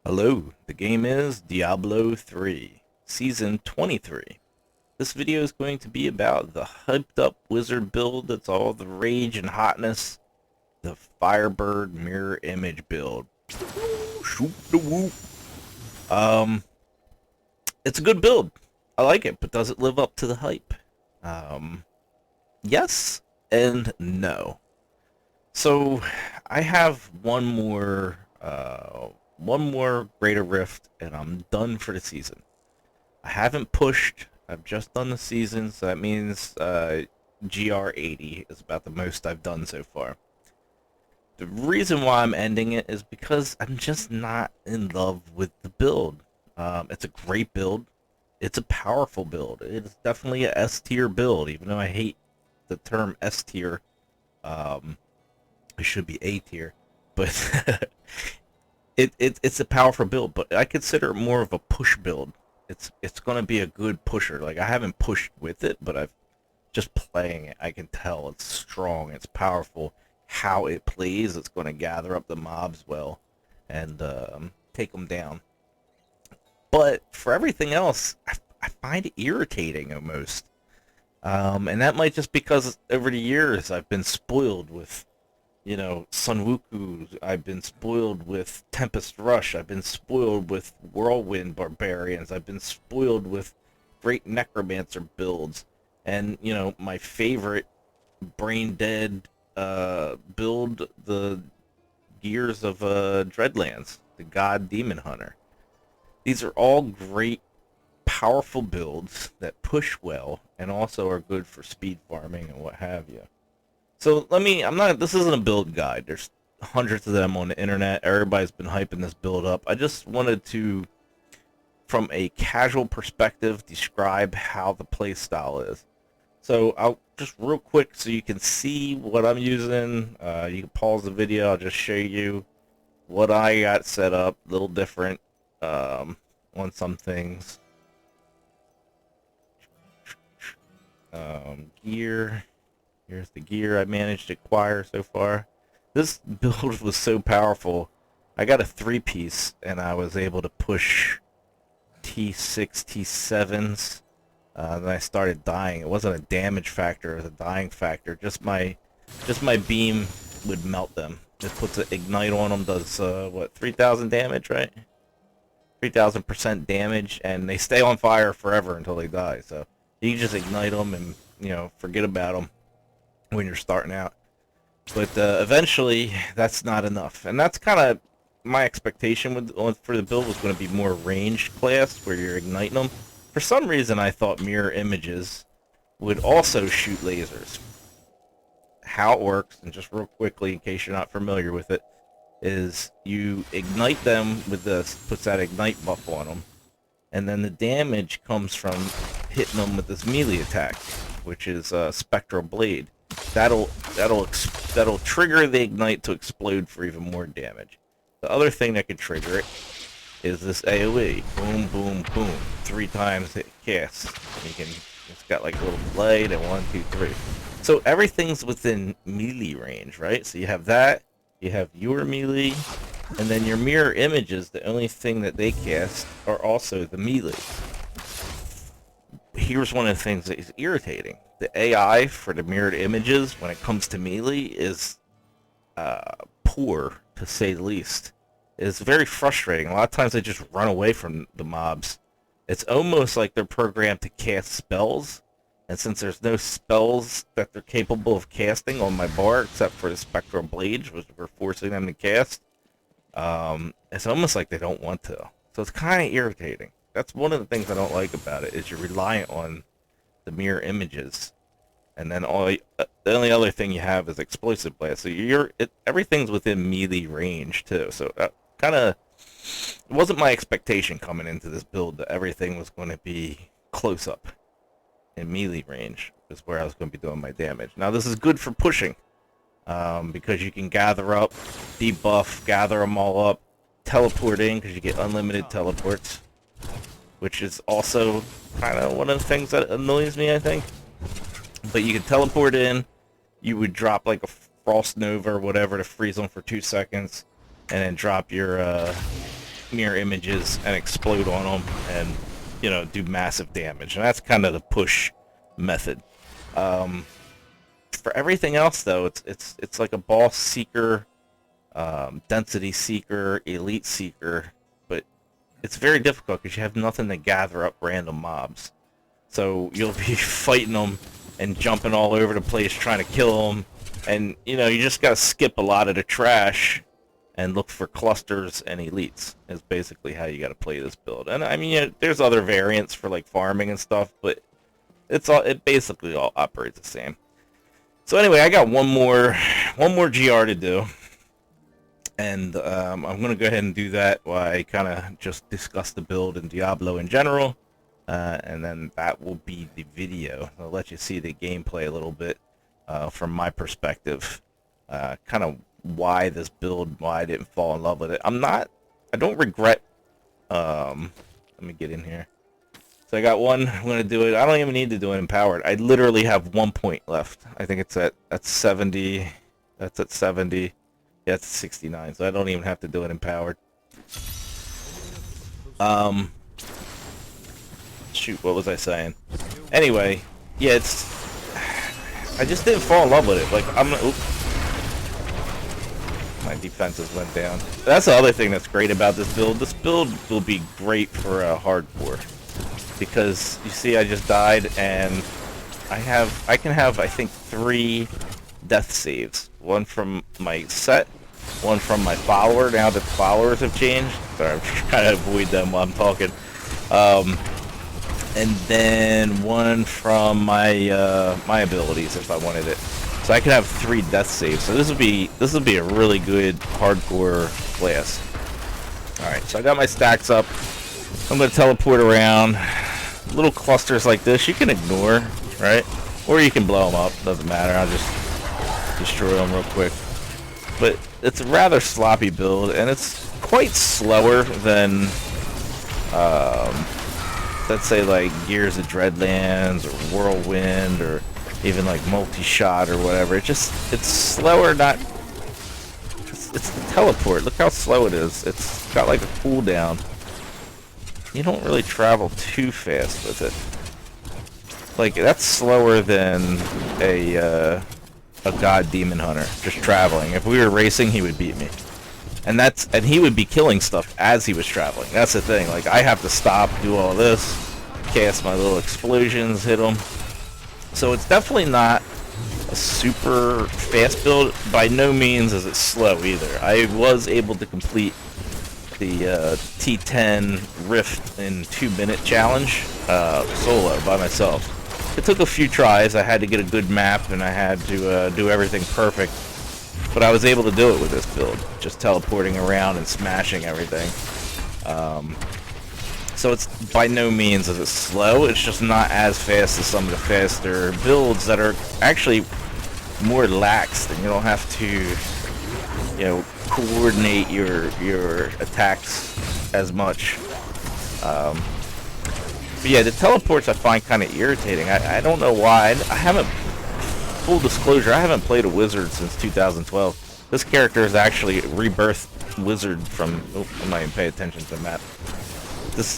Hello, the game is Diablo 3, Season 23. This video is going to be about the hyped up wizard build that's all the rage and hotness, the Firebird Mirror Image build. Shoot the whoop. It's a good build. I like it, but does it live up to the hype? Yes and no. So, I have one more Greater Rift, and I'm done for the season. I haven't pushed. I've just done the season, so that means GR80 is about the most I've done so far. The reason why I'm ending it is because I'm just not in love with the build. It's a great build. It's a powerful build. It's definitely a S tier build, even though I hate the term S tier. It should be A tier, but it's a powerful build. But I consider it more of a push build. It's gonna be a good pusher. Like, I haven't pushed with it, but I've just playing it. I can tell it's strong. It's powerful. How it plays, it's gonna gather up the mobs well and take them down. But for everything else, I find it irritating almost. And that might just because over the years I've been spoiled with, Sun Wuku. I've been spoiled with Tempest Rush. I've been spoiled with Whirlwind Barbarians. I've been spoiled with great Necromancer builds. And, my favorite Brain Dead build, the Gears of Dreadlands, the God Demon Hunter. These are all great, powerful builds that push well and also are good for speed farming and what have you. So this isn't a build guide. There's hundreds of them on the internet. Everybody's been hyping this build up. I just wanted to, from a casual perspective, describe how the play style is. So I'll just real quick so you can see what I'm using. You can pause the video. I'll just show you what I got set up. A little different on some things. Gear. Here's the gear I managed to acquire so far. This build was so powerful. I got a 3-piece, and I was able to push T6, T7s. Then I started dying. It wasn't a damage factor, it was a dying factor. Just my beam would melt them. Just puts an ignite on them, does, 3,000 damage, right? 3,000% damage, and they stay on fire forever until they die. So you can just ignite them and, forget about them when you're starting out. But eventually, that's not enough. And that's kind of my expectation for the build was going to be more ranged class, where you're igniting them. For some reason, I thought mirror images would also shoot lasers. How it works, and just real quickly, in case you're not familiar with it, is you ignite them with this, puts that ignite buff on them, and then the damage comes from hitting them with this melee attack, which is Spectral Blade. That'll trigger the ignite to explode for even more damage. The other thing that can trigger it is this AoE. Boom, boom, boom. 3 times it casts. It's got like a little blade and 1, 2, 3. So everything's within melee range, right? So you have that, you have your melee, and then your mirror images, the only thing that they cast are also the melee. Here's one of the things that is irritating. The AI for the mirrored images when it comes to melee is poor, to say the least. It's very frustrating. A lot of times they just run away from the mobs. It's almost like they're programmed to cast spells, and since there's no spells that they're capable of casting on my bar except for the Spectral Blade, which we're forcing them to cast, it's almost like they don't want to. So it's kind of irritating. That's one of the things I don't like about it, is you're reliant on the mirror images, and then the only other thing you have is explosive blast. So everything's within melee range too. So it wasn't my expectation coming into this build that everything was going to be close up in melee range, is where I was going to be doing my damage. Now this is good for pushing, because you can gather up, debuff, gather them all up, teleport in because you get unlimited teleports, which is also kind of one of the things that annoys me, I think. But you can teleport in, you would drop like a Frost Nova or whatever to freeze them for 2 seconds, and then drop your mirror images and explode on them and, you know, do massive damage. And that's kind of the push method. For everything else, though, it's like a boss seeker, density seeker, elite seeker, but it's very difficult because you have nothing to gather up random mobs. So you'll be fighting them and jumping all over the place trying to kill them, and you know, you just gotta skip a lot of the trash and look for clusters and elites is basically how you gotta play this build. And I mean, yeah, there's other variants for like farming and stuff, but it basically all operates the same. So anyway, I got one more GR to do, and I'm gonna go ahead and do that while I kind of just discuss the build and Diablo in general. And then that will be the video. I'll let you see the gameplay a little bit from my perspective. Kind of why this build, why I didn't fall in love with it. I don't regret. Let me get in here. So I got one. I'm going to do it. I don't even need to do it empowered. I literally have 1 point left. I think it's at 70. That's at 70. Yeah, it's 69. So I don't even have to do it empowered. Shoot, what was I saying? Anyway, yeah, I just didn't fall in love with it. Like, my defenses went down. That's the other thing that's great about this build. This build will be great for hardcore, because you see, I just died, and I can have I think 3 death saves. One from my set, one from my follower. Now that the followers have changed, sorry, I'm trying to avoid them while I'm talking. And then one from my my abilities if I wanted it. So I could have 3 death saves. So this would be a really good hardcore class. All right, so I got my stacks up. I'm gonna teleport around. Little clusters like this you can ignore, right? Or you can blow them up. Doesn't matter. I'll just destroy them real quick. But it's a rather sloppy build, and it's quite slower than let's say like Gears of Dreadlands or Whirlwind or even like Multi-Shot or whatever. It's slower, not... It's the teleport. Look how slow it is. It's got like a cooldown. You don't really travel too fast with it. Like, that's slower than a god demon hunter just traveling. If we were racing, he would beat me. And he would be killing stuff as he was traveling. That's the thing. Like, I have to stop, do all this, cast my little explosions, hit them. So it's definitely not a super fast build. By no means is it slow either. I was able to complete the T10 Rift in 2-minute challenge solo by myself. It took a few tries. I had to get a good map, and I had to do everything perfect. But I was able to do it with this build, just teleporting around and smashing everything. So it's by no means is it slow. It's just not as fast as some of the faster builds that are actually more lax, and you don't have to, you know, coordinate your attacks as much. But yeah, the teleports I find kind of irritating. I don't know why. I haven't. Full disclosure, I haven't played a wizard since 2012. This character is actually a rebirth wizard from... Oh, I'm not even paying attention to the map. This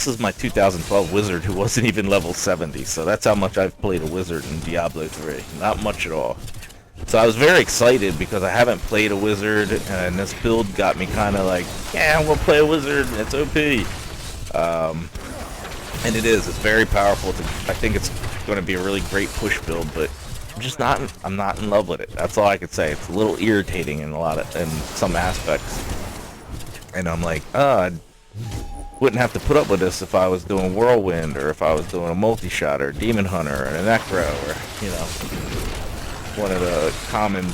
is my 2012 wizard who wasn't even level 70, so that's how much I've played a wizard in Diablo 3. Not much at all. So I was very excited because I haven't played a wizard, and this build got me kind of like, yeah, I'm gonna play a wizard, and it's OP. And it is. It's very powerful. I think it's going to be a really great push build, but I'm not in love with it. That's all I could say. It's a little irritating in some aspects. And I'm like, I wouldn't have to put up with this if I was doing Whirlwind, or if I was doing a Multi-Shot, or Demon Hunter, or a Necro, or, you know, one of the common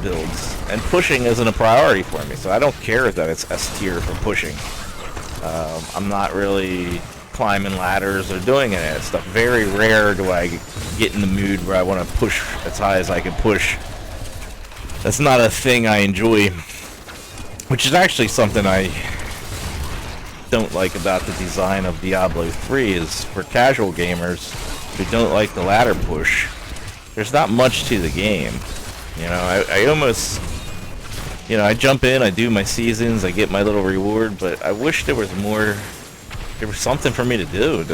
builds. And pushing isn't a priority for me, so I don't care that it's S tier for pushing. I'm not really climbing ladders or doing any of that stuff. Very rare do I get in the mood where I want to push as high as I can push. That's not a thing I enjoy, which is actually something I don't like about the design of Diablo 3 is for casual gamers who don't like the ladder push. There's not much to the game. You know, I almost, you know, I jump in, I do my seasons, I get my little reward, but I wish there was more, there was something for me to do.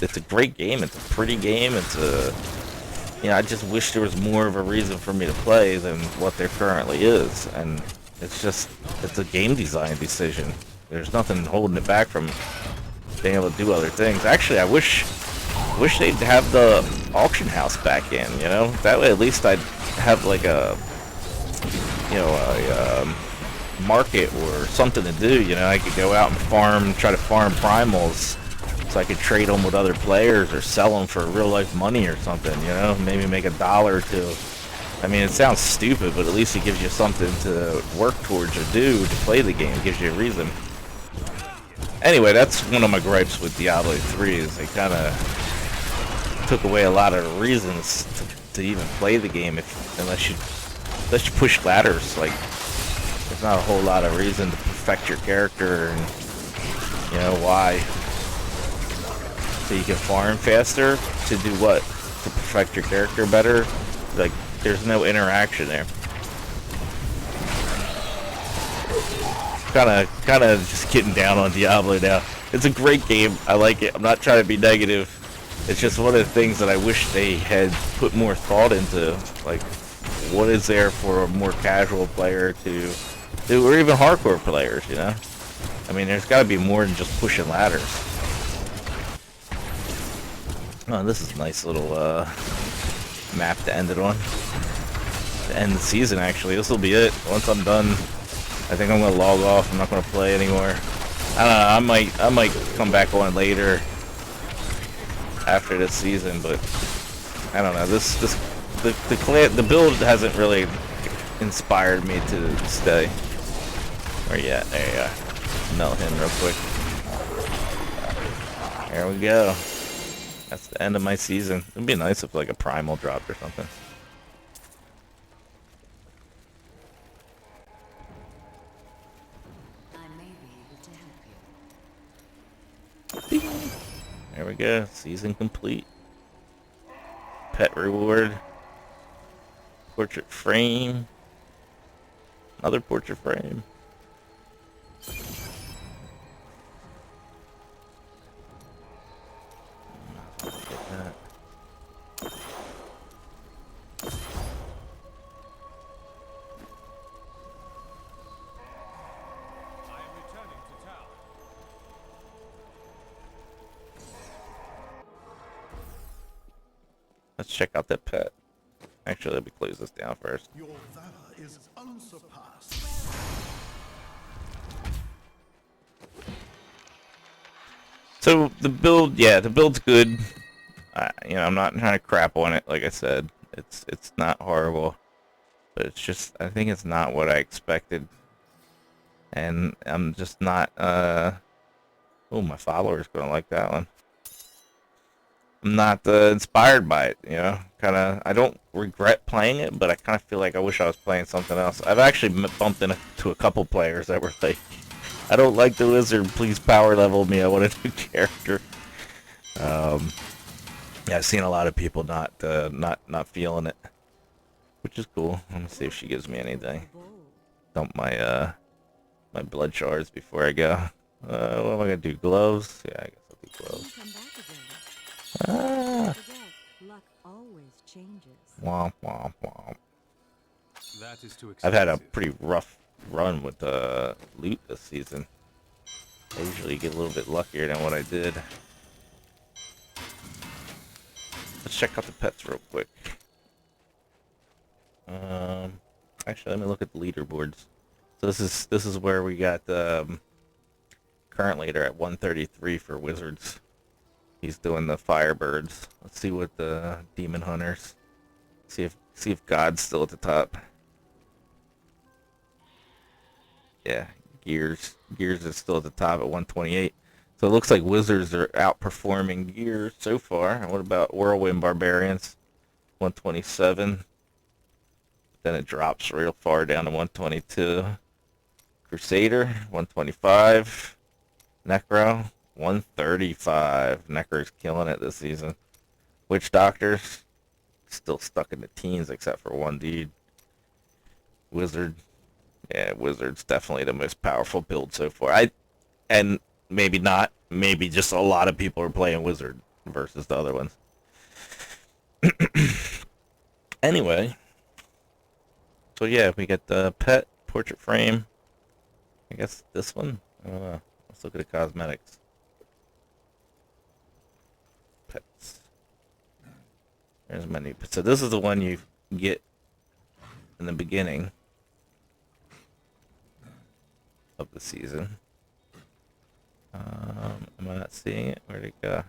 It's a great game, it's a pretty game, it's a, you know, I just wish there was more of a reason for me to play than what there currently is, and it's just, it's a game design decision. There's nothing holding it back from being able to do other things. Actually, I wish they'd have the auction house back in, you know? That way at least I'd have like a, you know, a market or something to do, you know? I could go out and farm, try to farm primals so I could trade them with other players or sell them for real life money or something, you know? Maybe make $1 or $2. I mean, it sounds stupid, but at least it gives you something to work towards or do to play the game. It gives you a reason. Anyway, that's one of my gripes with Diablo 3 is they kind of took away a lot of reasons to even play the game unless you push ladders. Like, there's not a whole lot of reason to perfect your character, and you know why. So you can farm faster to do what? To perfect your character better? Like, there's no interaction there. Kind of just getting down on Diablo now. It's a great game. I like it. I'm not trying to be negative. It's just one of the things that I wish they had put more thought into. Like, what is there for a more casual player to do, or even hardcore players, you know? I mean, there's got to be more than just pushing ladders. Oh, this is a nice little map to end it on. To end the season, actually. This will be it. Once I'm done, I think I'm gonna log off. I'm not gonna play anymore. I don't know. I might come back on later after this season, but I don't know. The build hasn't really inspired me to stay. Where you at? There you go. Melt him real quick. There we go. That's the end of my season. It'd be nice if like a primal dropped or something. There we go. Season complete. Pet reward. Portrait frame. Another portrait frame. Get that. Let's check out that pet. Actually, let me close this down first. Your valor is unsurpassed. So the build, yeah, the build's good. You know, I'm not trying to crap on it. Like I said, it's not horrible, but it's just, I think it's not what I expected, and I'm just not. Oh, my follower's gonna like that one. I'm not inspired by it, you know. Kind of, I don't regret playing it, but I kind of feel like I wish I was playing something else. I've actually bumped into a couple players that were like, I don't like the wizard, please power level me, I want a new character. Yeah, I've seen a lot of people not feeling it, which is cool. Let me see if she gives me anything. Dump my my blood shards before I go. What am I gonna do? Gloves? Yeah, I guess I'll do gloves. Ah. Womp womp womp. That is too I've had a pretty rough run with loot this season. I usually get a little bit luckier than what I did. Let's check out the pets real quick. Actually, let me look at the leaderboards. So this is where we got currently they're at 133 for wizards. He's doing the Firebirds. Let's see what the demon hunters. See if God's still at the top. Yeah, Gears is still at the top at 128. So it looks like wizards are outperforming Gears so far. And what about Whirlwind Barbarians? 127. Then it drops real far down to 122. Crusader, 125. Necro, 135. Necro's killing it this season. Witch Doctors, still stuck in the teens except for one dude. Wizard, Yeah, Wizard's definitely the most powerful build so far. And maybe not. Maybe just a lot of people are playing Wizard versus the other ones. Anyway, so yeah, we got the pet portrait frame. I guess this one. I don't know. Let's look at the cosmetics. Pets. There's my new. So this is the one you get in the beginning of the season. Am I not seeing it? Where'd it go?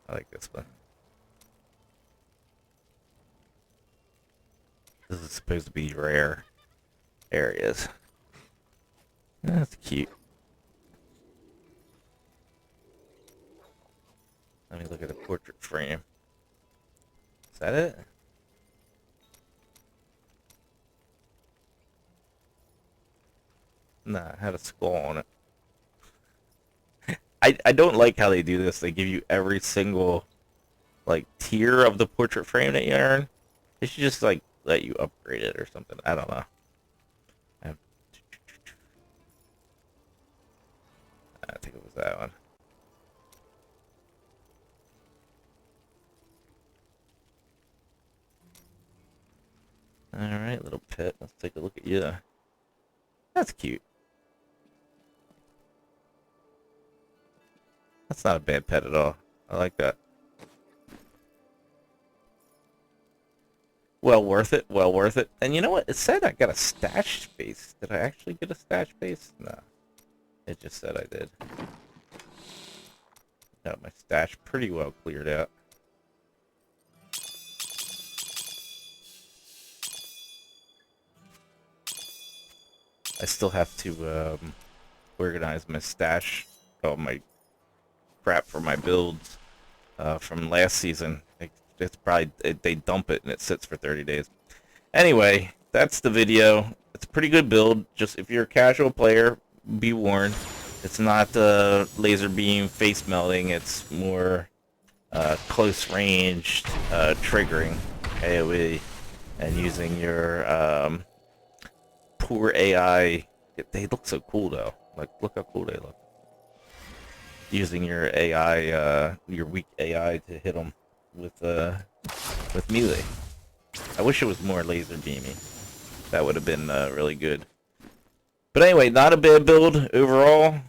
I like this one. This is supposed to be rare areas. That's cute. Let me look at the portrait frame. Is that it? Nah, it had a skull on it. I don't like how they do this. They give you every single like tier of the portrait frame that you earn. They should just like let you upgrade it or something. I don't know. I think it was that one. Alright, little pet. Let's take a look at you. That's cute. That's not a bad pet at all. I like that. Well worth it. Well worth it. And you know what? It said I got a stash space. Did I actually get a stash space? No. It just said I did. Got my stash pretty well cleared out. I still have to organize my stash, all my crap for my builds from last season. It's probably they dump it and it sits for 30 days. Anyway, that's the video. It's a pretty good build. Just if you're a casual player, be warned. It's not laser beam face melting. It's more close range triggering AoE and using your poor AI. They look so cool though. Like, look how cool they look. Using your AI, your weak AI to hit them with melee. I wish it was more laser beamy. That would have been really good. But anyway, not a bad build overall.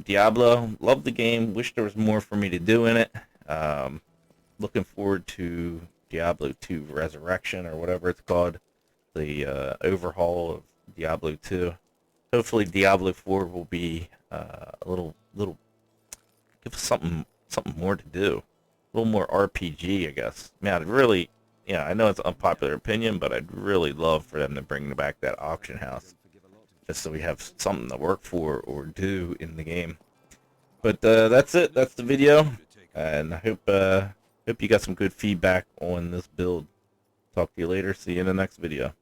Diablo, love the game. Wish there was more for me to do in it. Looking forward to Diablo 2 Resurrection or whatever it's called. The overhaul of Diablo 2. Hopefully Diablo 4 will be a little give us something more to do. A little more RPG, I guess. Man, I'd really, yeah, I know it's an unpopular opinion, but I'd really love for them to bring back that auction house, just so we have something to work for or do in the game. But that's it. That's the video, and I hope you got some good feedback on this build. Talk to you later. See you in the next video.